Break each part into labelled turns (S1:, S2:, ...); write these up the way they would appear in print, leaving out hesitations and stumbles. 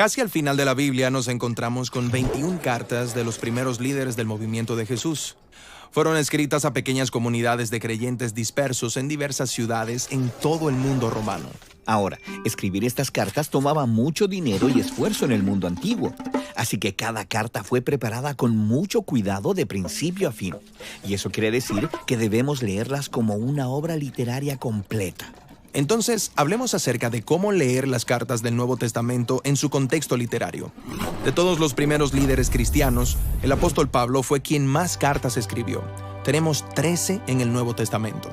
S1: Casi al final de la Biblia nos encontramos con 21 cartas de los primeros líderes del movimiento de Jesús. Fueron escritas a pequeñas comunidades de creyentes dispersos en diversas ciudades en todo el mundo romano.
S2: Ahora, escribir estas cartas tomaba mucho dinero y esfuerzo en el mundo antiguo. Así que cada carta fue preparada con mucho cuidado de principio a fin. Y eso quiere decir que debemos leerlas como una obra literaria completa.
S1: Entonces, hablemos acerca de cómo leer las cartas del Nuevo Testamento en su contexto literario. De todos los primeros líderes cristianos, el apóstol Pablo fue quien más cartas escribió. Tenemos 13 en el Nuevo Testamento.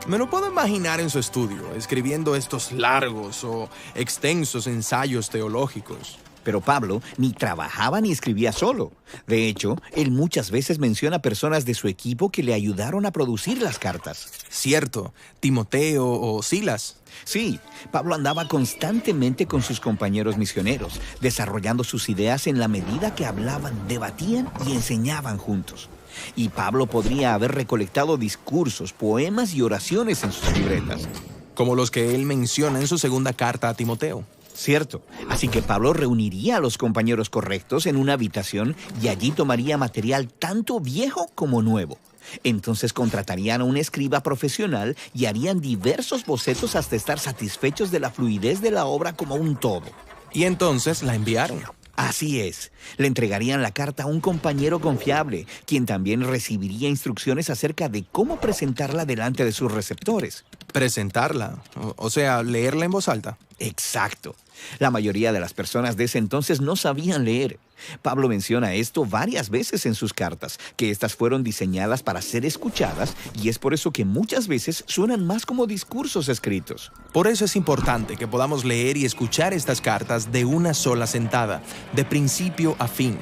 S1: Me lo puedo imaginar en su estudio, escribiendo estos largos o extensos ensayos teológicos.
S2: Pero Pablo ni trabajaba ni escribía solo. De hecho, él muchas veces menciona personas de su equipo que le ayudaron a producir las cartas.
S1: Cierto, Timoteo o Silas.
S2: Sí, Pablo andaba constantemente con sus compañeros misioneros, desarrollando sus ideas en la medida que hablaban, debatían y enseñaban juntos. Y Pablo podría haber recolectado discursos, poemas y oraciones en sus libretas.
S1: Como los que él menciona en su segunda carta a Timoteo.
S2: Cierto. Así que Pablo reuniría a los compañeros correctos en una habitación y allí tomaría material tanto viejo como nuevo. Entonces contratarían a un escriba profesional y harían diversos bocetos hasta estar satisfechos de la fluidez de la obra como un todo.
S1: Y entonces la enviaron.
S2: Así es. Le entregarían la carta a un compañero confiable, quien también recibiría instrucciones acerca de cómo presentarla delante de sus receptores.
S1: Presentarla, o sea, leerla en voz alta.
S2: Exacto. La mayoría de las personas de ese entonces no sabían leer. Pablo menciona esto varias veces en sus cartas, que estas fueron diseñadas para ser escuchadas y es por eso que muchas veces suenan más como discursos escritos.
S1: Por eso es importante que podamos leer y escuchar estas cartas de una sola sentada, de principio a fin.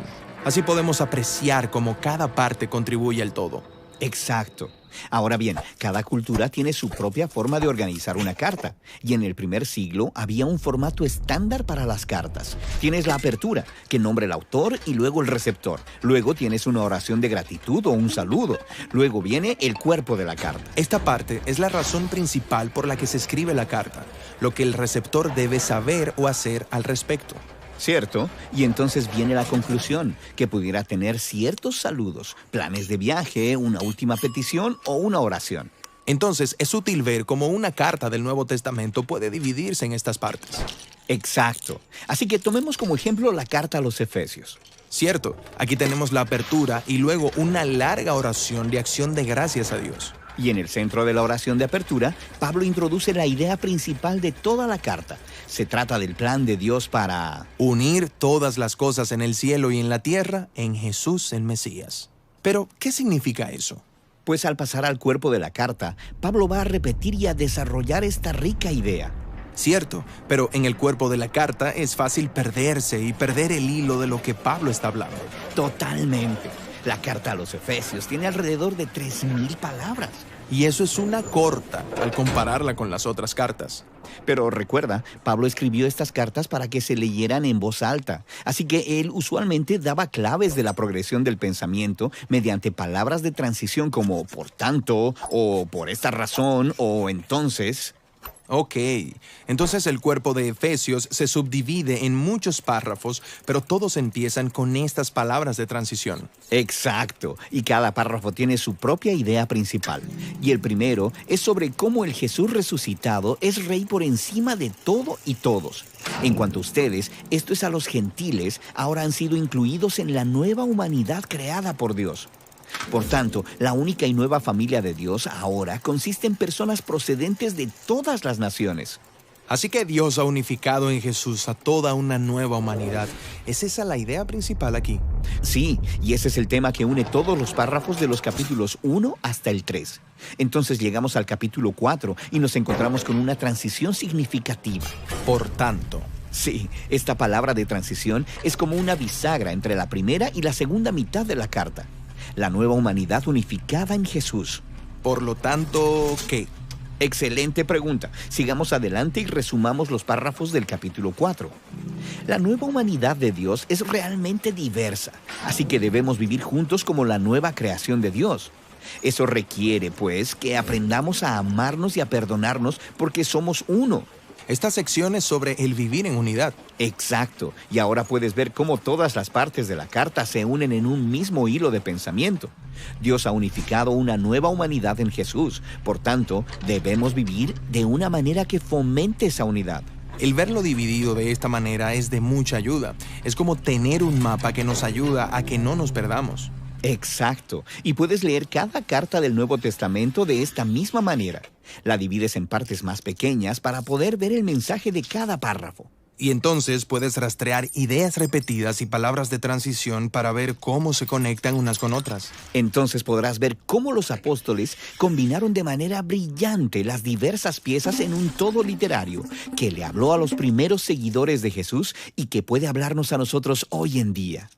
S1: Así podemos apreciar cómo cada parte contribuye al todo.
S2: Exacto. Ahora bien, cada cultura tiene su propia forma de organizar una carta, y en el primer siglo había un formato estándar para las cartas. Tienes la apertura, que nombra el autor y luego el receptor. Luego tienes una oración de gratitud o un saludo. Luego viene el cuerpo de la carta.
S1: Esta parte es la razón principal por la que se escribe la carta, lo que el receptor debe saber o hacer al respecto.
S2: ¿Cierto? Y entonces viene la conclusión, que pudiera tener ciertos saludos, planes de viaje, una última petición o una oración.
S1: Entonces, es útil ver cómo una carta del Nuevo Testamento puede dividirse en estas partes.
S2: Exacto. Así que tomemos como ejemplo la carta a los Efesios.
S1: Cierto, aquí tenemos la apertura y luego una larga oración de acción de gracias a Dios.
S2: Y en el centro de la oración de apertura, Pablo introduce la idea principal de toda la carta. Se trata del plan de Dios para
S1: unir todas las cosas en el cielo y en la tierra en Jesús el Mesías. Pero, ¿qué significa eso?
S2: Pues al pasar al cuerpo de la carta, Pablo va a repetir y a desarrollar esta rica idea.
S1: Cierto, pero en el cuerpo de la carta es fácil perderse y perder el hilo de lo que Pablo está hablando.
S2: Totalmente. La carta a los Efesios tiene alrededor de 3,000 palabras.
S1: Y eso es una corta al compararla con las otras cartas.
S2: Pero recuerda, Pablo escribió estas cartas para que se leyeran en voz alta. Así que él usualmente daba claves de la progresión del pensamiento mediante palabras de transición como por tanto, o por esta razón, o entonces.
S1: Ok, entonces el cuerpo de Efesios se subdivide en muchos párrafos, pero todos empiezan con estas palabras de transición.
S2: Exacto, y cada párrafo tiene su propia idea principal. Y el primero es sobre cómo el Jesús resucitado es rey por encima de todo y todos. En cuanto a ustedes, esto es a los gentiles, ahora han sido incluidos en la nueva humanidad creada por Dios. Por tanto, la única y nueva familia de Dios ahora consiste en personas procedentes de todas las naciones.
S1: Así que Dios ha unificado en Jesús a toda una nueva humanidad. ¿Es esa la idea principal aquí?
S2: Sí, y ese es el tema que une todos los párrafos de los capítulos 1 hasta el 3. Entonces llegamos al capítulo 4 y nos encontramos con una transición significativa.
S1: Por tanto.
S2: Sí, esta palabra de transición es como una bisagra entre la primera y la segunda mitad de la carta. La nueva humanidad unificada en Jesús.
S1: Por lo tanto, ¿qué?
S2: Excelente pregunta. Sigamos adelante y resumamos los párrafos del capítulo 4. La nueva humanidad de Dios es realmente diversa, así que debemos vivir juntos como la nueva creación de Dios. Eso requiere, pues, que aprendamos a amarnos y a perdonarnos porque somos uno.
S1: Esta sección es sobre el vivir en unidad.
S2: Exacto. Y ahora puedes ver cómo todas las partes de la carta se unen en un mismo hilo de pensamiento. Dios ha unificado una nueva humanidad en Jesús. Por tanto, debemos vivir de una manera que fomente esa unidad.
S1: El verlo dividido de esta manera es de mucha ayuda. Es como tener un mapa que nos ayuda a que no nos perdamos.
S2: Exacto. Y puedes leer cada carta del Nuevo Testamento de esta misma manera. La divides en partes más pequeñas para poder ver el mensaje de cada párrafo.
S1: Y entonces puedes rastrear ideas repetidas y palabras de transición para ver cómo se conectan unas con otras.
S2: Entonces podrás ver cómo los apóstoles combinaron de manera brillante las diversas piezas en un todo literario que le habló a los primeros seguidores de Jesús y que puede hablarnos a nosotros hoy en día.